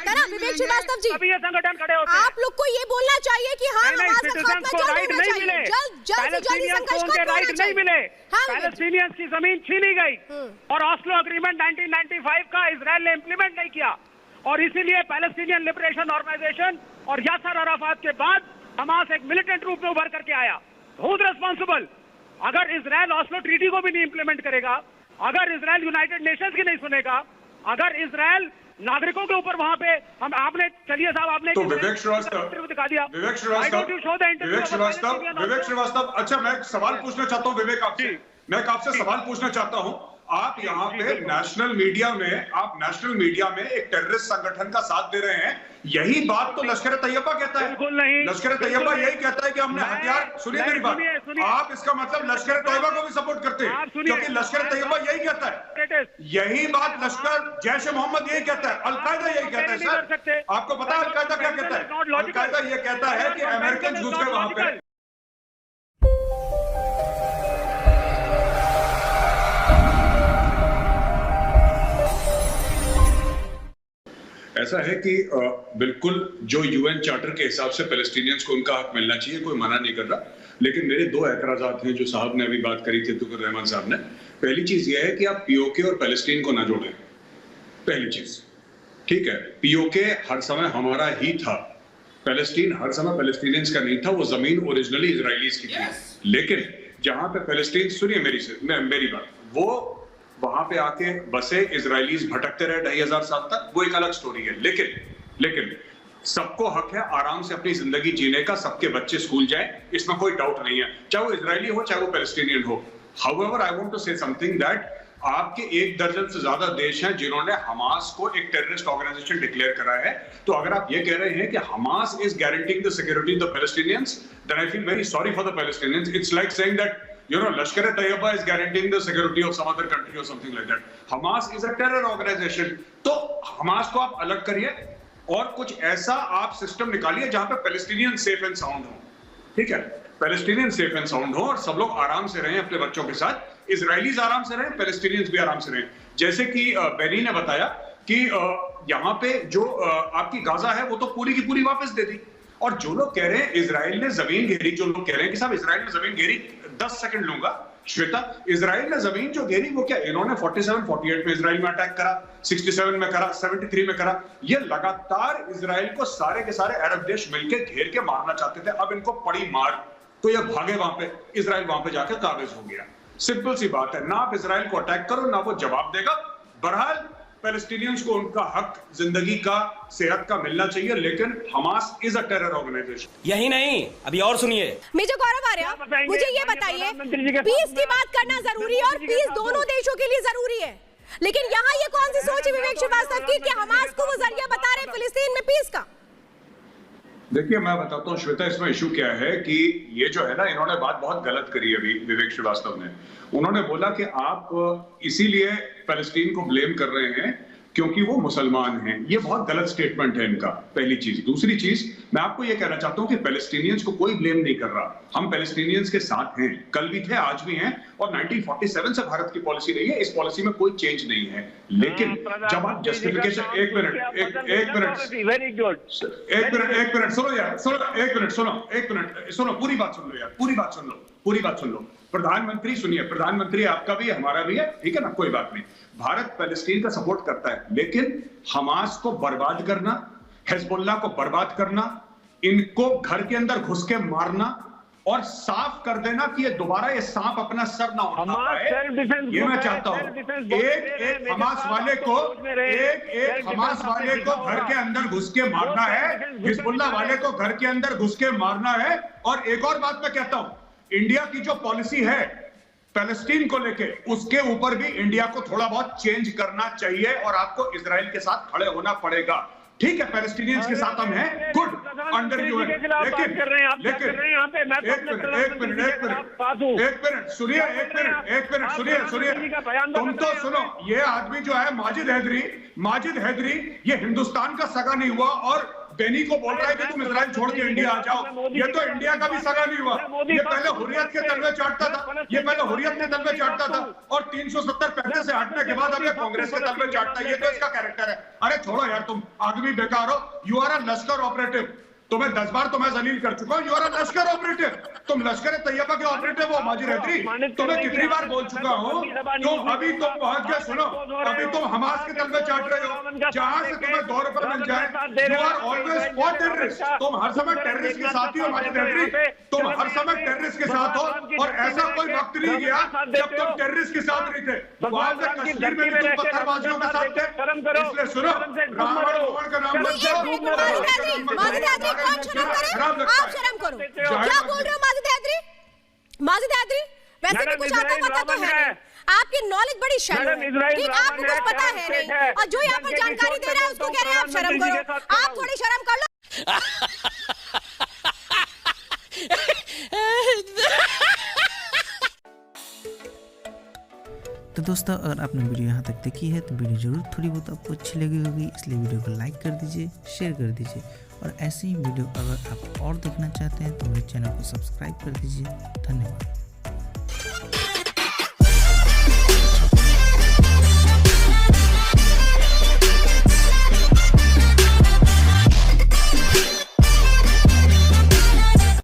है ना विवेक श्रीवास्तव जी, तभी ये संगठन खड़े होते हैं। आप लोग को ये बोलना चाहिए कि हाँ हमास का खात्मा जल्द होना चाहिए, जल्द से जल्द संघर्ष खत्म होना नहीं मिले। पैलेस्टीनियंस की जमीन छीनी गई और ऑस्लो एग्रीमेंट 1995 का इजराइल ने इंप्लीमेंट नहीं किया, और इसीलिए पैलेस्टीनियन लिबरेशन ऑर्गेनाइजेशन और यासर अराफात के बाद हमास एक मिलिटेंट रूप में उभर करके आया। खुद रिस्पॉन्सिबल। अगर इजराइल ऑस्लो ट्रीटी को भी नहीं इंप्लीमेंट करेगा, अगर इजराइल यूनाइटेड नेशंस की नहीं सुनेगा, अगर इजराइल नागरिकों के ऊपर वहां पे हम आपने चलिए साहब आपने तो विवेक श्रीवास्तव अच्छा मैं सवाल पूछना चाहता हूं विवेक आपसे, मैं आपसे सवाल पूछना चाहता हूं। आप यहाँ पे नेशनल मीडिया में एक टेररिस्ट संगठन का साथ दे रहे हैं, यही बात तो लश्कर तैयबा कहता है। बिल्कुल नहीं, लश्कर तैयबा यही कहता है कि हमने हथियार, सुनिए मेरी बात, आप इसका मतलब लश्कर तैयबा को भी सपोर्ट करते हैं, क्योंकि लश्कर तैयबा यही कहता है, यही बात लश्कर जैश ए मोहम्मद यही कहता है, अलकायदा यही कहता है। सर आपको पता है अलकायदा क्या कहता है? अलकायदा ये कहता है कि अमेरिकन घुस गए वहां पे। ऐसा है कि बिल्कुल जो यूएन चार्टर के हिसाब से पैलेस्टीनियंस को उनका हक मिलना चाहिए, कोई मना नहीं कर रहा, लेकिन मेरे दो एतराजात हैं जो साहब ने अभी बात करी थी, तुकर रहमान साहब ने। पहली चीज यह है कि आप पीओके और पैलेस्टीन को ना जोड़ें, पहली चीज। ठीक है, पीओके हर समय हमारा ही था, पैलेस्टीन हर समय पैलेस्टीनियंस का नहीं था, वो जमीन ओरिजिनली इजराइलीज की थी। लेकिन जहां पे पैलेस्टीन, सुनिए मेरी बात, वो वहां पे आके बसे, इजरायलीज भटकते रहे 2500 साल तक, वो एक अलग स्टोरी है। लेकिन सबको हक है आराम से अपनी जिंदगी जीने का, सबके बच्चे स्कूल जाएं, इसमें कोई डाउट नहीं है, चाहे वो इजरायली हो चाहे वो पैलेस्टीनियन हो। However I want to say something that आपके 1 दर्जन से ज्यादा देश हैं जिन्होंने हमास को एक टेररिस्ट ऑर्गेनाइजेशन डिक्लेयर करा है। तो अगर आप ये कह रहे हैं कि Hamas is guaranteeing the security of the Palestinians, then I feel very sorry for the Palestinians. It's like saying that Lashkar Taiba is guaranteeing the security of some other country or something like that. Hamas is a terror organization. तो Hamas को आप अलग करिए और कुछ ऐसा आप system निकालिए जहां पे पैलेस्टीनियन सेफ एंड साउंड हो। ठीक है, पैलेस्टीनियन सेफ एंड साउंड हो और सब लोग आराम से रहें अपने बच्चों के साथ, इजरायलीज आराम से रहें, पैलेस्टीनियंस भी आराम से रहें। जैसे कि बेनी ने बताया कि यहाँ पे जो आपकी गाजा है वो तो पूरी की पूरी वापस दे दी, और जो लोग कह रहे हैं इजराइल ने जमीन घेरी, जो लोग कह रहे हैं कि साहब इजराइल ने जमीन घेरी, 10 सेकंड लूंगा श्वेता, इजराइल ने जमीन जो घेरी वो क्या इन्होंने 47-48 में इजराइल में अटैक करा, 67 में करा, 73 में करा, ये लगातार इजराइल को सारे के सारे अरब देश मिलकर घेर के मारना चाहते थे। अब इनको पड़ी मार तो ये भागे वहां पे, इजराइल वहां पे जाकर काबिज हो गया। सिंपल सी बात है, ना आप इजराइल को अटैक करो ना वो जवाब देगा। बहरहाल पैलेस्टीनियंस को उनका हक जिंदगी का, सेहत का मिलना चाहिए, लेकिन Hamas is a terror organisation. यही नहीं, अभी और सुनिए। मेजर गौरव आर्या, मुझे ये बताइए, पीस की बात करना जरूरी है और पीस दोनों देशों के लिए जरूरी है, लेकिन यहाँ ये कौन सी सोच है विवेक श्रीवास्तव की कि हमास को वो जरिया बता रहे फिलिस्तीन में पीस का? देखिए मैं बताता हूँ श्वेता, इसमें इशू क्या है कि ये जो है ना, इन्होंने बात बहुत गलत करी अभी विवेक श्रीवास्तव ने। उन्होंने बोला कि आप इसीलिए पैलेस्टीन को ब्लेम कर रहे हैं क्योंकि वो मुसलमान हैं। ये बहुत गलत स्टेटमेंट है इनका, पहली चीज। दूसरी चीज, मैं आपको ये कहना चाहता हूं कि पैलेस्टीनियंस को कोई ब्लेम नहीं कर रहा, हम पैलेस्टीनियंस के साथ हैं, कल भी थे आज भी हैं, और 1947 से भारत की पॉलिसी रही है, इस पॉलिसी में कोई चेंज नहीं है। लेकिन जब आप जस्टिफिकेशन, एक मिनट सुनो, पूरी बात सुन लो यार, पूरी बात सुन लो। प्रधानमंत्री, सुनिए, प्रधानमंत्री आपका भी हमारा भी है, ठीक है ना, कोई बात नहीं। भारत पैलेस्टीन का सपोर्ट करता है, लेकिन हमास को बर्बाद करना, हिजबुल्लाह को बर्बाद करना, इनको घर के अंदर घुस के मारना और साफ कर देना कि ये दोबारा ये सांप अपना सर ना उठा पाए, ये मैं चाहता हूं। एक हमास वाले को घर के अंदर घुस के मारना है, हिजबुल्लाह वाले को घर के अंदर घुस के मारना है। और एक और बात मैं कहता हूं, इंडिया की जो पॉलिसी है पैलेस्टीन को लेके, उसके ऊपर भी इंडिया को थोड़ा बहुत चेंज करना चाहिए और आपको इजराइल के साथ खड़े होना पड़ेगा। ठीक है, पैलेस्टीनियंस के साथ हम हैं, गुड, अंडर यूएन, लेकिन सुनिए, तुम तो सुनो, ये आदमी जो है माजिद हैदरी, ये हिंदुस्तान का सगा नहीं हुआ और बेनी को बोल रहा है कि तुम इजराइल छोड़ के इंडिया आ जाओ। ये तो इंडिया का भी सगा नहीं हुआ। ये पहले हुर्रियत के तलवे चाटता था, ये पहले हुर्रियत के तलवे चाटता था और 370 पैसे से हटने के बाद अब ये कांग्रेस के तलवे चाटता है। ये तो इसका कैरेक्टर है। अरे छोड़ो यार, तुम आदमी बेकार हो। You are a Lashkar operative. तुम्हें 10 बार तो मैं जलील कर चुका हूँ। You are a Lashkar operative. तुम लश्कर तैयबा के ऑपरेटिव हो माजिद हैदरी। तुम्हें कितनी बार बोल चुका हूँ। तुम अभी तुम पहुंच गए, सुनो, अभी तुम हमास के तलवे चाट रहे हो जहां से तुम्हें $2 मिल जाए। You are always for terrorist. तुम हर समय टेररिस्ट के साथ ही हो माजिद हैदरी। तुम हर समय टेररिस्ट के साथ हो और ऐसा कोई वक्त नहीं गया जब तुम टेररिस्ट के साथ नहीं थे। वहां से कश्मीर में भी तुम पत्थरबाजियों के साथ थे। इसलिए सुनो, रावण का नाम मत लो। कौन शर्म करे? आप शर्म करो। क्या बोल रहे हो माजिद हैदरी? माजिद हैदरी, वैसे भी कुछ आता पता तो है नहीं। आपकी नॉलेज बड़ी शर्म है, ठीक? आपको कुछ पता है नहीं और जो यहाँ पर जानकारी दे रहा है उसको कह रहे हैं आप शर्म करो। आप थोड़ी शर्म कर लो। तो दोस्तों, अगर आपने वीडियो यहाँ तक देखी है तो वीडियो जरूर थोड़ी बहुत आपको अच्छी लगी होगी, इसलिए वीडियो को लाइक कर दीजिए, शेयर कर दीजिए और ऐसे ही वीडियो अगर आप और देखना चाहते हैं तो मेरे चैनल को सब्सक्राइब कर दीजिए। धन्यवाद।